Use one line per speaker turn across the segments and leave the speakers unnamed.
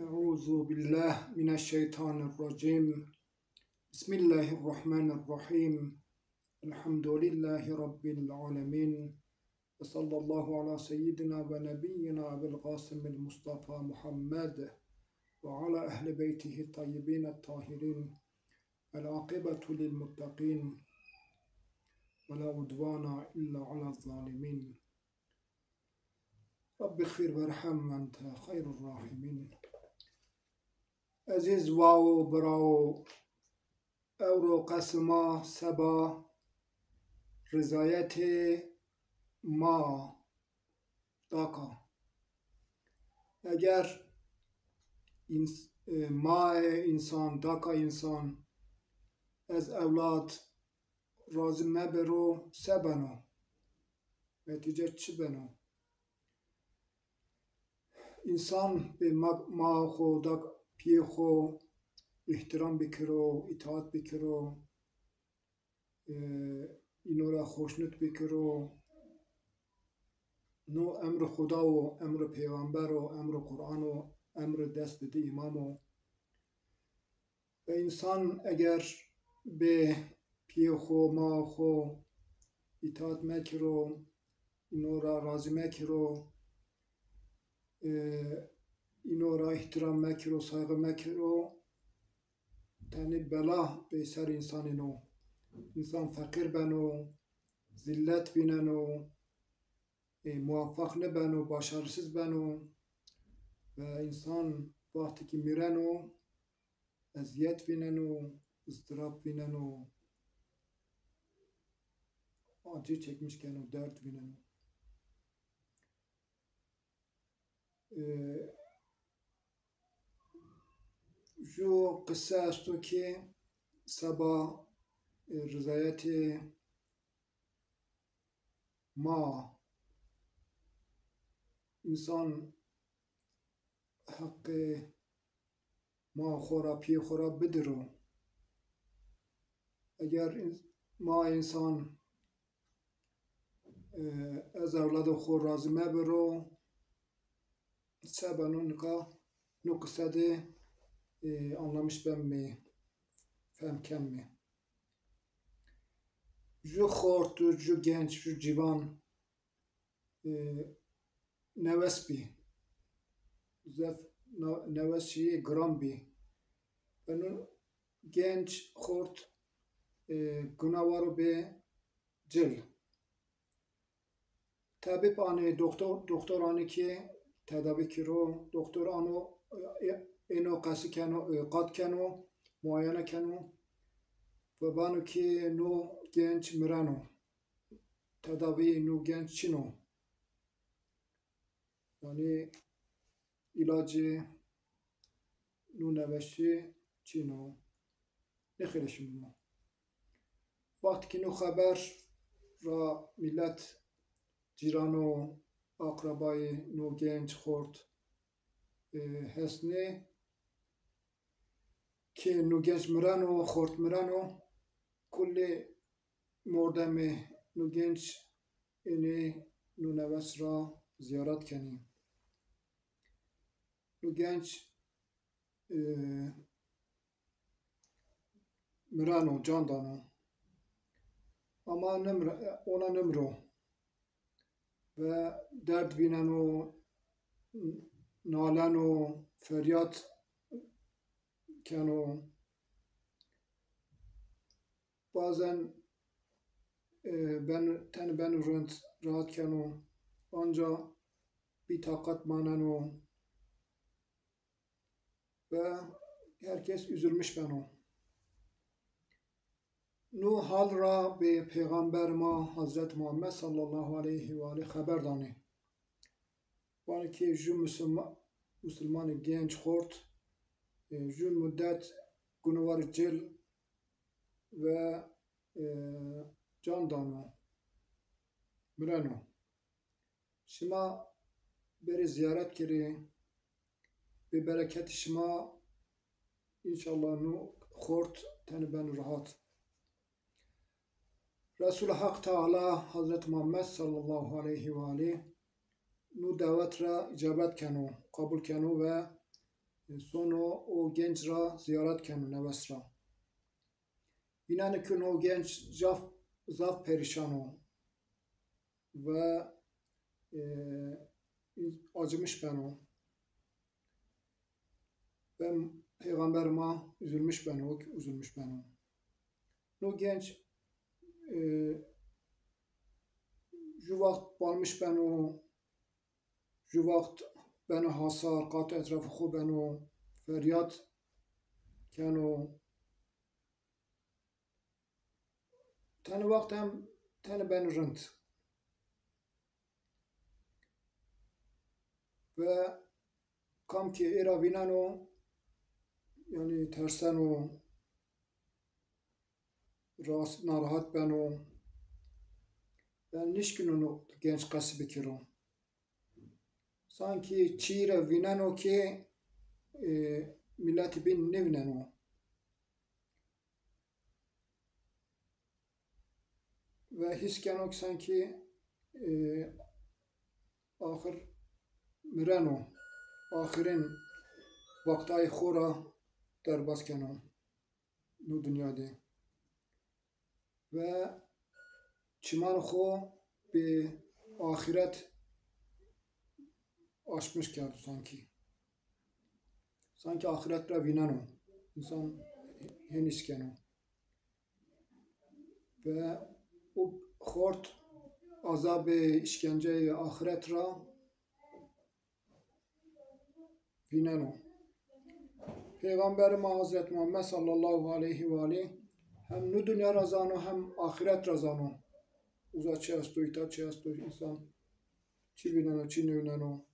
أعوذ بالله من الشيطان الرجيم بسم الله الرحمن الرحيم الحمد لله رب العالمين وصلى الله على سيدنا ونبينا أبي القاسم المصطفى محمد وعلى أهل بيته الطيبين الطاهرين العاقبة للمتقين ولا عدوان إلا على الظالمين رب اغفر وارحم وأنت خير الراحمين. عزیز و براو اورو قسما سبا رضایت ما داکا اگر ما انسان داکا انسان از اولاد راضی مبرو سبنو نتیجه چی بنو انسان به ما خود پی خو احترام بکرو اطاعت بکرو اینو را خوشنود بکرو نو امر خدا و امر پیغمبر و امر قرآن و امر دست ده امام و انسان اگر به پی خو ما خو اطاعت مکرو اینو را راضی مکرو اینو را احترام مکرو سایغه مکرو تنی بلا به سر انسان نو انسان فقیر بنو ذلت بیننو موفق نبنو باشرسیز بنو و انسان وقتی که میرنو اذیت بیننو اضطراب بیننو آجی چکمیش کنو درد بیننو جو قصه استو که سبا رضایت ما انسان حق ما خورا پی خورا بدرو اگر ما انسان از اولاد خور راضی مبرو سبا نو قصه ده anlamış ben mi? Femken mi? Ju xortu, ju genç, ju civan neves bi. Zef neves şeyi gram bi. Benun genç xort günavaru be cil. Tabip anı doktor anı ki tedavi kiro doktor anı اینو قصی کنو قاد کنو معاینه کنو و بانو که نو گنج مرانو تداوی نو گنج چینو یعنی علاج نو نوشی چینو نخیرشون ما وقتی که نو خبر را ملت جیرانو اقربای نو گنج خورد هستنه که نو گنج مرانو خورد مرانو کل مردم نو گنج اینه نو نوس را زیارت کنیم نو گنج مرانو جان دانو اما اونا نمرو و درد بیننو نالن و فریاد کنو بازن بن رند راحت کنو آنجا بی طاقت ماننو و herkes üzülmüş بنو نو حال را به پیغمبر ما حضرت محمد صلی الله علیه و آله خبر دانه وانی که جو مسلمان گنج خورد جو مدت گنوار جل و جان دانو مرانو شما بری زیارت کری به برکت شما انشالله نو خورد تن بن راحت رسول حق تعالی حضرت محمد صلی الله علیه و آله نو دعوت را اجابت کنو قبول کنو و sonra o genç را ziyaret کنن نوست را بینن که o genç zaf perişan ve acımış ben o. Ben peygamberime üzülmüş ben o, üzülmüş ben o. O genç şu vakt balmış ben o, şu vakt beni hasar, kat etrafı khu ben o, feryat ken o. Tane vakt hem tane ben rınt. Ve kam ki era vinen o, yani tersen o, rast narahat ben o. Ben nişkin onu genç kası bikirim. Sanki çiğre vinen o ki milleti bin nevinen o. Ve hisken o sanki ahir miren o. Ahirin vaktayı khora derbasken o. Nu dünyada. Ve çiman xo bir ahiret aşmış geldi sanki. Sanki ahiretle vinen o. İnsan henisken o. Ve o khort azab işkence ahiret ra vinen o. Peygamberimiz Hazreti Muhammed sallallahu aleyhi ve aleyhi hem nu dünya razanı hem ahiret razanı. Uza çi asto, ita çi asto, insan çi vinen o, çi nevinen o.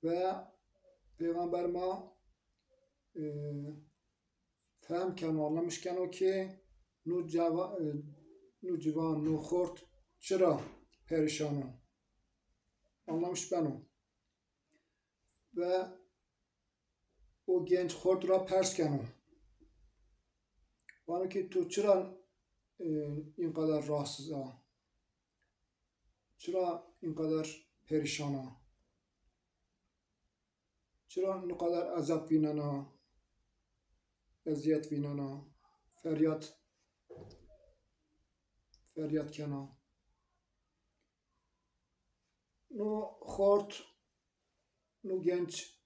Ve Peygamberimiz fehmken o, anlamışken o ki nu civan, nu khort çıra perişanı. Anlamış ben o. Ve o genç khort ra persken o. Bana ki tu çıra in kadar rahatsıza, çıra in kadar perişana, çıra in kadar azap vinana, eziyet vinana, feryat kena. Nu khort, nu genç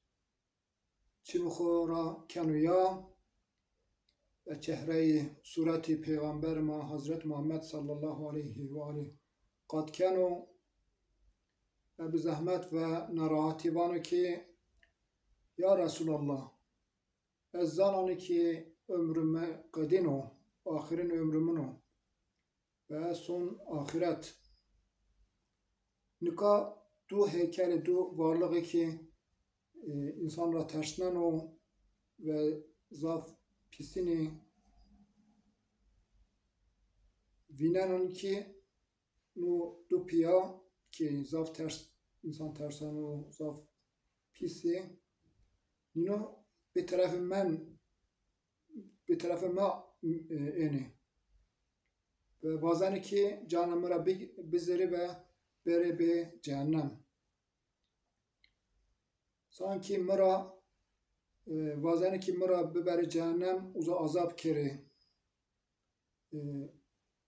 çinu khora kenuya ve çehre-i sureti Peygamberimiz Hazreti Muhammed sallallahu aleyhi ve aleyhi kad kenu ve bi zahmet ve narahati vanu ki ya Resulallah ez zanani ki ömrüme kadino ahirin ömrümün o ve son ahiret nika du heykeli du varlığı ki insanla tersinden o ve zaf pisini vinen ki nu du piya ki zaf ters insan tersen o zaf pisi nino bir tarafı ma eni ve bazen ki canımıra bizleri ve bere be cehennem sanki mıra bazen ki mıra biberi cehennem uza azap kere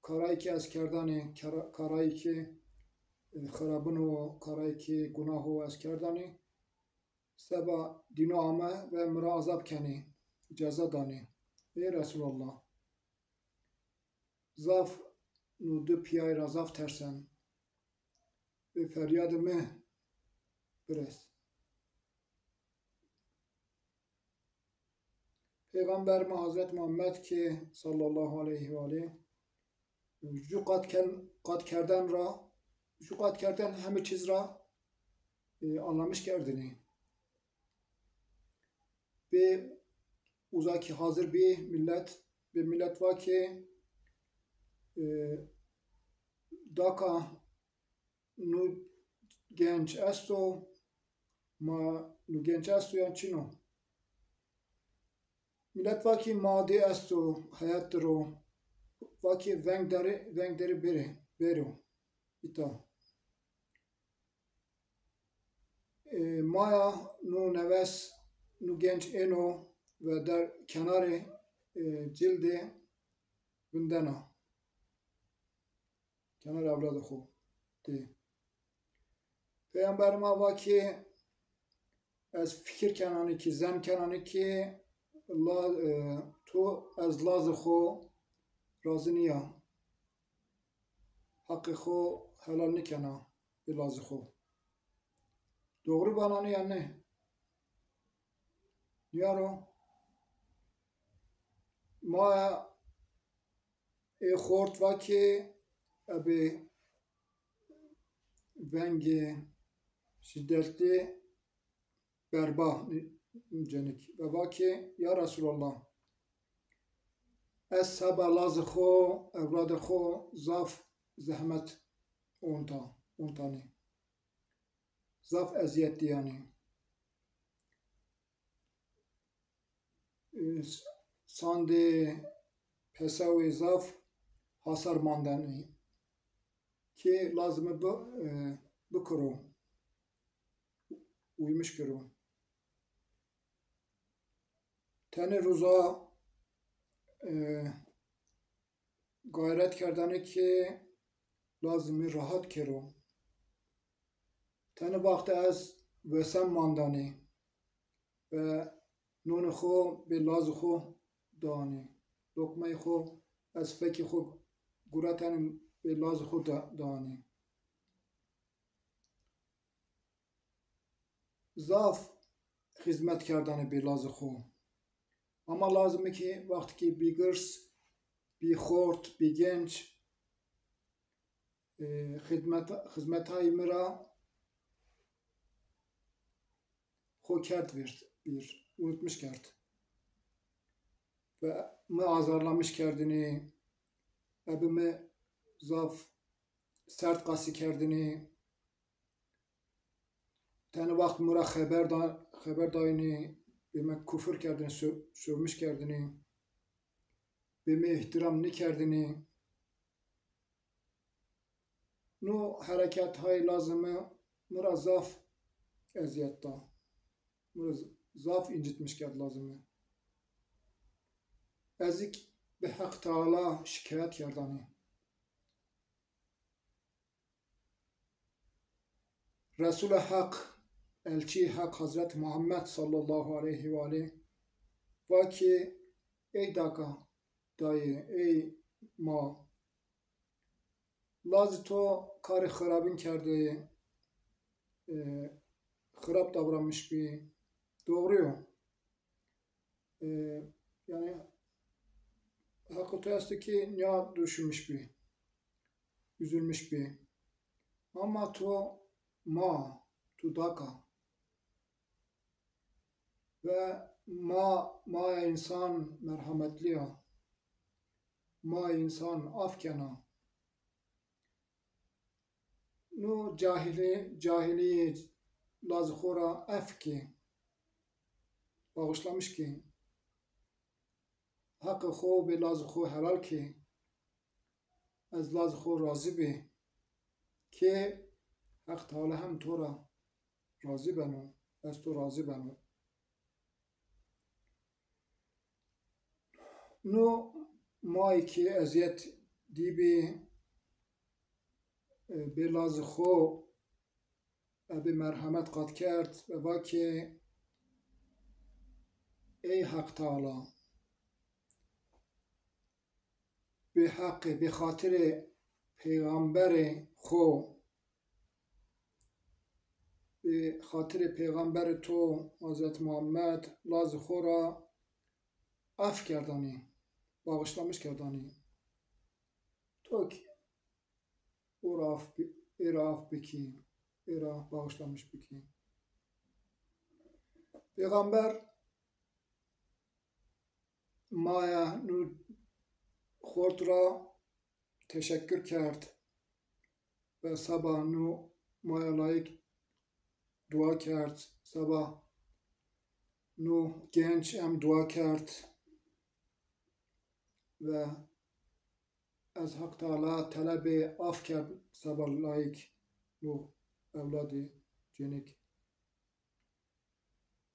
karayı ki askerdani karayı ki خرابن و کارایی که گناه و از کردنی سبا دینو آمه و مرا عذاب کنی جزا دانی ای رسول الله زاف نو دو پیای را زاف ترسن به فریاد مه برس پیغمبر ما حضرت محمد که صلی الله علیه و آله جو قد کردن را şu katkerden hem çizra anlamış kendini. Bir uzaki hazır bir millet var ki daka nu genç esto ma nu genç esto yan çino. Millet var ki madi esto hayattır o var ki vengderi beri ita. Maya nu neves نو گنج اینو و در کنار جلد بندنا کنار اولاد خوب دی پیامبر ما واکی از fikir کنانی که زن کنانی که تو از لاز خو راضی نیا حق خو حلال نکنه به لاز خو doğru بانانی یا نه یارو ما خورد واکی ابی ونگ şiddetli berba cenik ve vaki ya Resulallah es sabah lazı xo evladı xo zaf zahmet ontani zaf eziyet yani sandi pesavi zaf hasar mandani ki lazımı bu kuru uymuş kuru tane روزا gayret کردنه که لازمی راحت کرو تنه وقت از وسم ماندانی و نون خو به لاز خو دانی لقمه خو از فکی خو گورتن به لاز خو دانی ضعف خدمت کردن به لاز خو اما لازمه که وقتی که بی گرس بی خورد بی گنج خدمت های مرا خو کرد bir unutmuş کرد ve mi azarlamış kerdini ebimi zaf sert qası kerdini tane vakt mura haber dayını bime küfür kerdini sövmüş kerdini bime ihtiram ne kerdini nu harekat hay lazımı mura zaf eziyetta zaf incitmiş kerd lazımı ezik به حق تعالی شکایت کردنی رسول حق elçi حق Hazreti Muhammed sallallahu aleyhi ve aleyh va ki ey daka dayı ey ma lazı to kari xarabin kerdi xarab davranmış bir doğru yani hakkı to ki ne düşünmüş bir üzülmüş bir ama to ma tu daka ve ma insan merhametli ya ma insan afkena nu cahili lazıkhora afki bağışlamış ki hakkı xo be lazıkho helal ki az lazıkho razı be ki hak Teala hem tora razı benu az to razı benu نو مایی که ازیت دیبی به لاز خو به مرحمت قد کرد و با که ای حق تعالی به حق به خاطر پیغمبر خو به خاطر پیغمبر تو حضرت محمد لاز خو را اف کردانی bağışlamış kerdani tok iraf biki ira bağışlamış biki Peygamber maya nu khortra teşekkür kerd ve sabah nu maya layık dua kerd sabah nu genç em dua kerd ve از حق تعالی طلب اف کرد سبا لایک نو اولاد جنک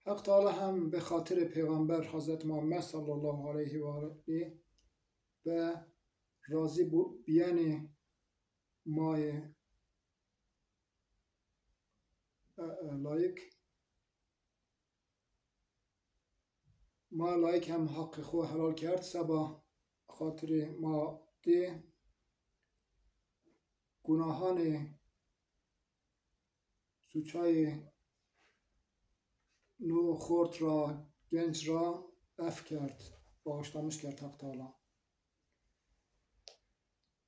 حق تعالی هم به خاطر پیغمبر حضرت محمد صلی الله علیه و آله و راضی بیان مای لایک هم حق خو حلال کرد سبا خاطر ما ده گناهان سوچای نو خورد را گنج را اف کرد باشتامش کرد حق تعالی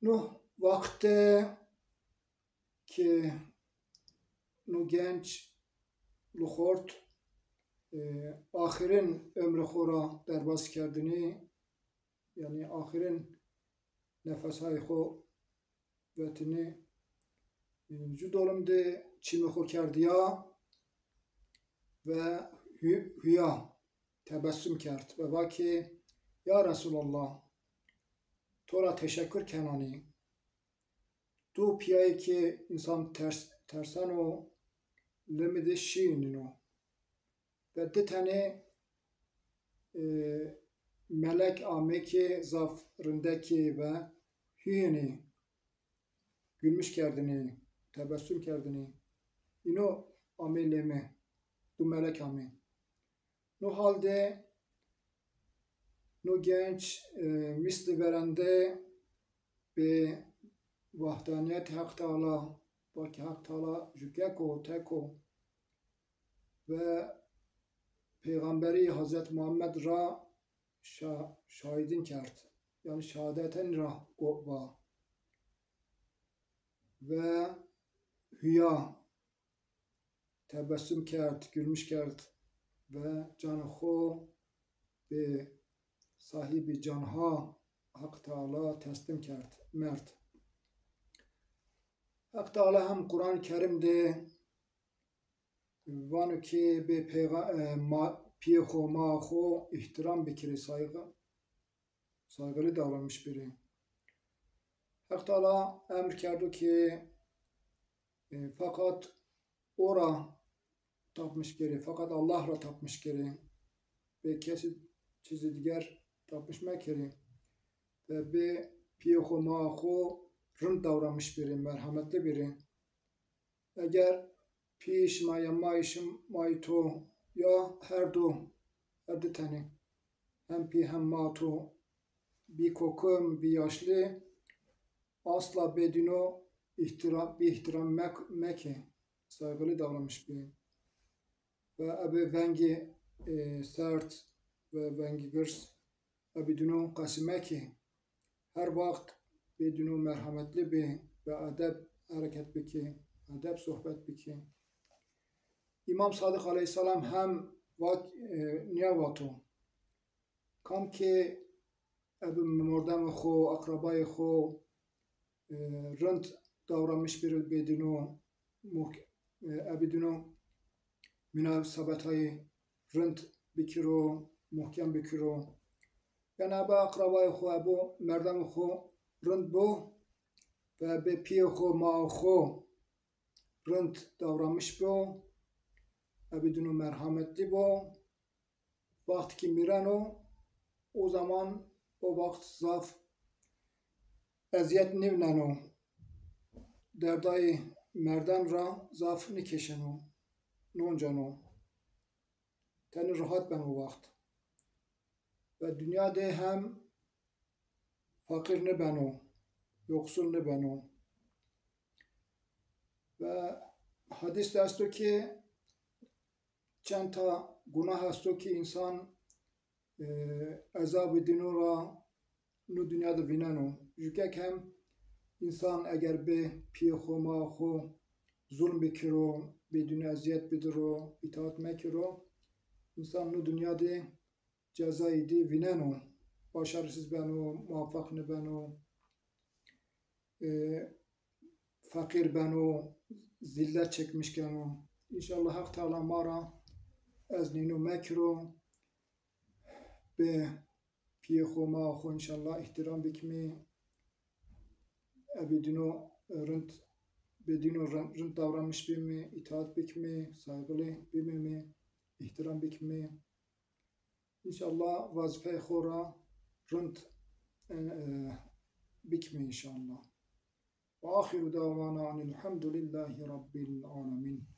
نو وقت که نو گنج لو خورد آخرین عمر خو را درباز کردنی یعنی آخرین نفس های خو وتنی جو دولم ده چی خو کردیا و هویا تبسم کرد و واکه یا رسول الله تو را تشکر کنانی دو پیایی که انسان ترسن و لمده شینینو و ده تنه ملک آمه که زافرندکی و هیینی gülmüş kerdini, tebessüm kerdini. İno ameleme, du melek ame. No halde, no genç misli verende be vahdaniyet Hak Teala, baki Hak Teala jükeko, teko ve Peygamberi Hazreti Muhammed ra şahidin kerd. Yani şehadeten ra va. Ve hüya tebessüm کرد gülmüş کرد ve can خو به صاحب canha Hak Teala teslim کرد mert. Hak Teala hem Kur'an-ı Kerim'de vanu ki be piye xo ma xo ihtiram bikiri saygılı davranmış biri. Hak Teala emir kerdi ki fakat ora tapmış geri, fakat Allah ra tapmış geri ve kesi çizi diğer tapmış mekeri ve be piyeho maho rın davranmış biri, merhametli biri. Eğer piş maya mayışım mayto ya her du tane hem pi hem mato bir kokum bir yaşlı asla bedino ihtiram meke saygılı davranmış bir ve abi vengi sert ve vengi gırs abi dino kasimeki her vakit bedino merhametli bir ve adab hareket biki adab sohbet biki İmam Sadık Aleyhisselam hem niye vatu kam ki abi mordam xo akrabay xo rınd davranmış bir bedino abidino münasebetayı rınd bikiro muhkem bikiro yani abi akrabay xo abu merdam xo rınd bu ve be piye xo ma xo rınd davranmış bu abidino merhametli bu vakti ki miran o zaman o vakit zaf eziyet nivneno derdای مردان را ضعف نکشنو نونجانو تن راحت بنو وقت و دنیا ده هم فقیر نبنو یoksul نبنو و حدیث دستو که چند تا گناه هستو که انسان عذاب دینو را نو دنیا ده بیننو جوکه هم İnsan eğer be piyeho maho zulm bikiro, bedün eziyet bidiro, itaat mekiro, insan nu dünyada cezayı di vineno, başarısız beno, muvaffak ne beno, fakir beno, zillet çekmişken o. İnşallah Hak Teala mara ez nino mekiro, be piyeho maho inşallah ihtiram bikmi, bedino rınt davranmış bir mi, itaat bik mi, saygılı bir mi, احترام بکمه انشاءالله وظیفه خورا رند بكم إن شاء الله وآخر دعوانا أن الحمد لله رب العالمين.